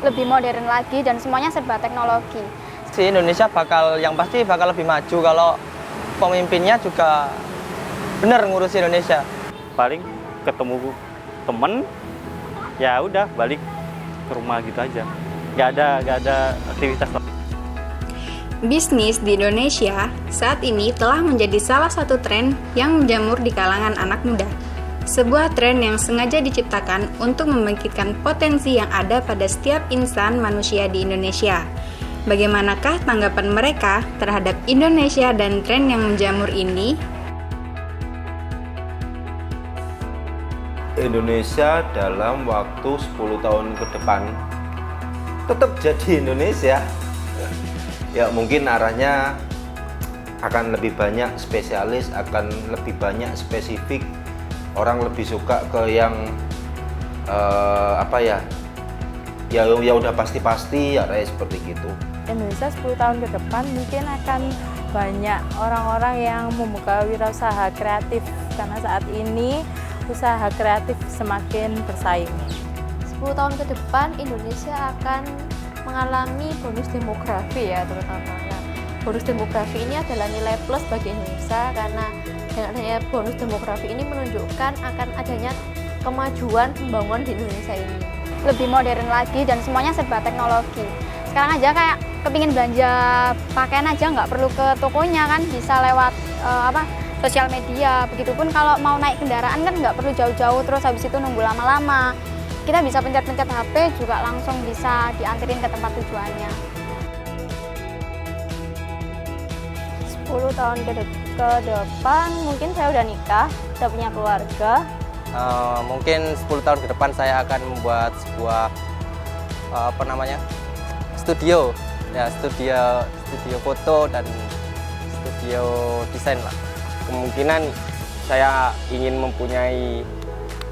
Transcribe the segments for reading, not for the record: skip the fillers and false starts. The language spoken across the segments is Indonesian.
lebih modern lagi dan semuanya serba teknologi. Si Indonesia yang pasti bakal lebih maju kalau pemimpinnya juga benar ngurus Indonesia. Paling ketemu temen, ya udah balik ke rumah gitu aja. Nggak ada aktivitas. Bisnis di Indonesia saat ini telah menjadi salah satu tren yang menjamur di kalangan anak muda. Sebuah tren yang sengaja diciptakan untuk membangkitkan potensi yang ada pada setiap insan manusia di Indonesia. Bagaimanakah tanggapan mereka terhadap Indonesia dan tren yang menjamur ini? Indonesia dalam waktu 10 tahun ke depan tetap jadi Indonesia. Ya mungkin arahnya akan lebih banyak spesialis, akan lebih banyak spesifik. Orang lebih suka ke yang ya udah pasti-pasti ya kayak seperti gitu. Indonesia 10 tahun ke depan mungkin akan banyak orang-orang yang membuka wirausaha kreatif karena saat ini usaha kreatif semakin bersaing. 10 tahun ke depan Indonesia akan mengalami bonus demografi ya terutama. Nah, bonus demografi ini adalah nilai plus bagi Indonesia karena dengan adanya bonus demografi ini menunjukkan akan adanya kemajuan pembangunan di Indonesia ini. Lebih modern lagi dan semuanya serba teknologi. Sekarang aja kayak kepingin belanja pakaian aja nggak perlu ke tokonya kan, bisa lewat sosial media. Begitupun kalau mau naik kendaraan kan nggak perlu jauh-jauh terus habis itu nunggu lama-lama. Kita bisa pencet-pencet HP juga langsung bisa dianterin ke tempat tujuannya. 10 tahun ke depan mungkin saya udah nikah, udah punya keluarga. Mungkin 10 tahun ke depan saya akan membuat sebuah studio foto dan studio desain lah. Kemungkinan saya ingin mempunyai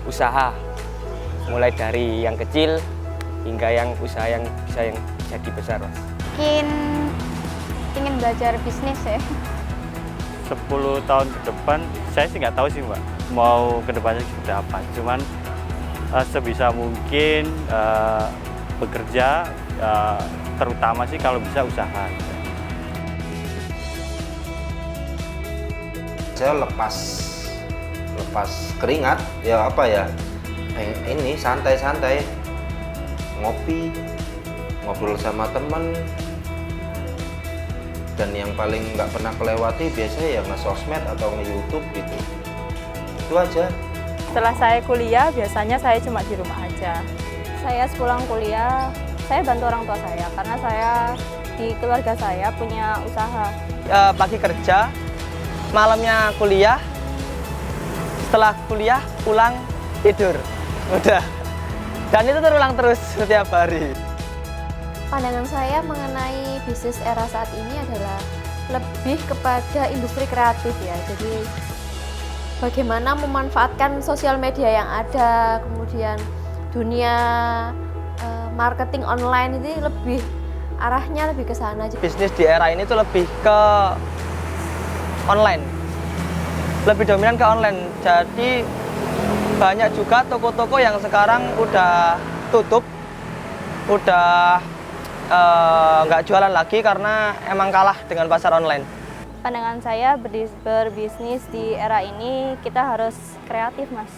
usaha mulai dari yang kecil hingga yang usaha yang bisa yang jadi besar, Mas. Mungkin ingin belajar bisnis ya. 10 tahun ke depan saya sih nggak tahu sih Mbak mau ke depannya seperti apa, cuman sebisa mungkin bekerja, terutama sih kalau bisa usaha. Saya lepas keringat ya ini santai-santai ngobrol sama temen, dan yang paling nggak pernah kelewati biasanya ya nge-sosmed atau nge-YouTube gitu. Itu aja. Setelah saya kuliah biasanya saya cuma di rumah aja. Saya sepulang kuliah saya bantu orang tua saya karena saya di keluarga saya punya usaha. Pagi kerja, malamnya kuliah, setelah kuliah pulang tidur, udah. Dan itu terulang terus setiap hari. Pandangan saya mengenai bisnis era saat ini adalah lebih kepada industri kreatif ya. Jadi bagaimana memanfaatkan sosial media yang ada, kemudian dunia marketing online ini arahnya lebih ke sana. Bisnis di era ini tuh lebih ke online, lebih dominan ke online. Jadi banyak juga toko-toko yang sekarang udah tutup, udah nggak jualan lagi karena emang kalah dengan pasar online. Pandangan saya berbisnis di era ini kita harus kreatif, Mas.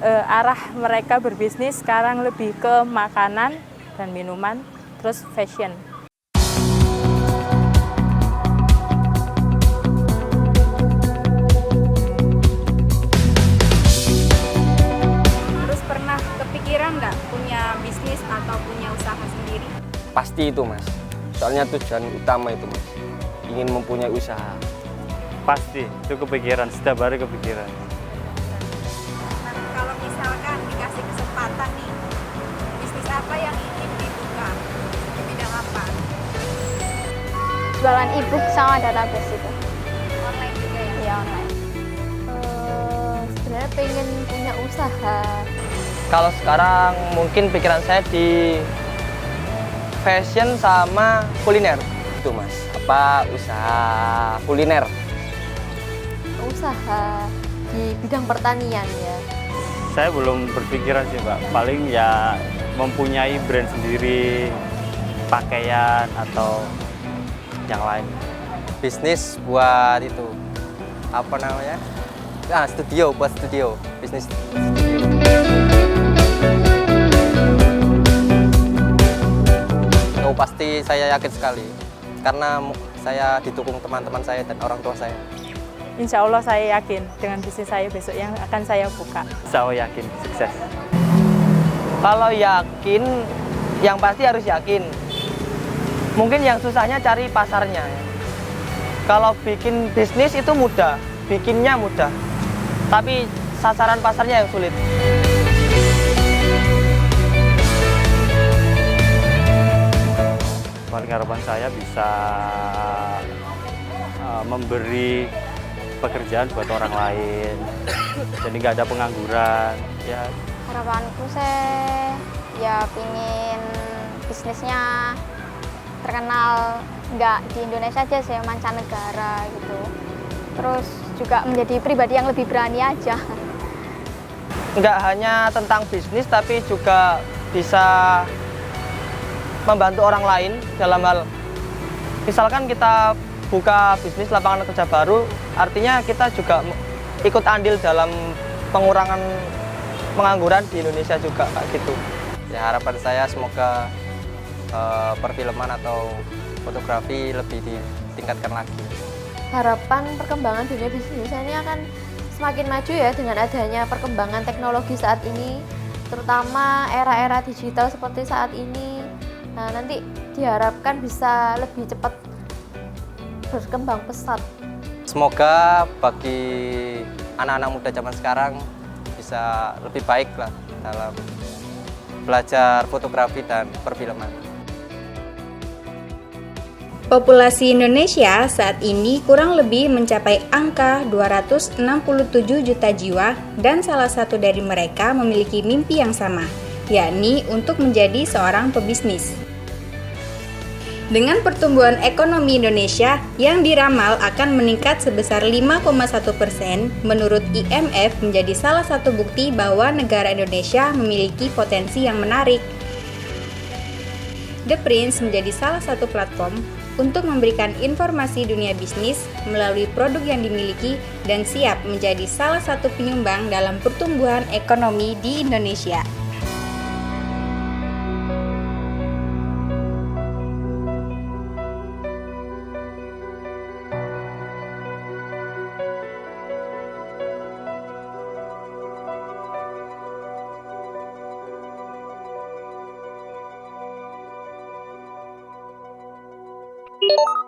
Arah mereka berbisnis sekarang lebih ke makanan dan minuman, terus fashion. Terus pernah kepikiran nggak punya bisnis atau punya usaha sendiri? Pasti itu, Mas. Soalnya tujuan utama itu, Mas. Ingin mempunyai usaha. Pasti, itu kepikiran, setiap hari kepikiran. Nah, kalau misalkan dikasih kesempatan nih, bisnis apa yang ingin dibuka? Di bidang apa? Jualan e-book sama database itu. Online juga ya? Iya, online. Sebenarnya pengen punya usaha. Kalau sekarang mungkin pikiran saya di fashion sama kuliner. Itu, Mas. Usaha kuliner. Usaha di bidang pertanian ya. Saya belum berpikiran sih Mbak, paling ya mempunyai brand sendiri, pakaian atau yang lain. Bisnis buat itu apa namanya? Studio, buat studio, bisnis. Oh, pasti saya yakin sekali karena saya didukung teman-teman saya dan orang tua saya. Insya Allah saya yakin dengan bisnis saya besok yang akan saya buka. Saya yakin sukses. Kalau yakin, yang pasti harus yakin. Mungkin yang susahnya cari pasarnya. Kalau bikin bisnis itu mudah, bikinnya mudah. Tapi sasaran pasarnya yang sulit. Paling harapan saya bisa memberi pekerjaan buat orang lain, jadi nggak ada pengangguran. Ya, Harapanku saya ya pingin bisnisnya terkenal nggak di Indonesia aja sih, mancanegara gitu. Terus juga menjadi pribadi yang lebih berani aja. Nggak hanya tentang bisnis, tapi juga bisa membantu orang lain dalam hal, misalkan kita buka bisnis lapangan kerja baru, artinya kita juga ikut andil dalam pengurangan pengangguran di Indonesia juga, kayak gitu. Ya, harapan saya semoga perfilman atau fotografi lebih ditingkatkan lagi. Harapan perkembangan dunia bisnis ini akan semakin maju ya dengan adanya perkembangan teknologi saat ini, terutama era-era digital seperti saat ini. Nah, nanti diharapkan bisa lebih cepat berkembang pesat. Semoga bagi anak-anak muda zaman sekarang bisa lebih baik lah dalam belajar fotografi dan perfilman. Populasi Indonesia saat ini kurang lebih mencapai angka 267 juta jiwa dan salah satu dari mereka memiliki mimpi yang sama, yakni untuk menjadi seorang pebisnis. Dengan pertumbuhan ekonomi Indonesia yang diramal akan meningkat sebesar 5,1%, menurut IMF menjadi salah satu bukti bahwa negara Indonesia memiliki potensi yang menarik. The Prince menjadi salah satu platform untuk memberikan informasi dunia bisnis melalui produk yang dimiliki dan siap menjadi salah satu penyumbang dalam pertumbuhan ekonomi di Indonesia. Thank you.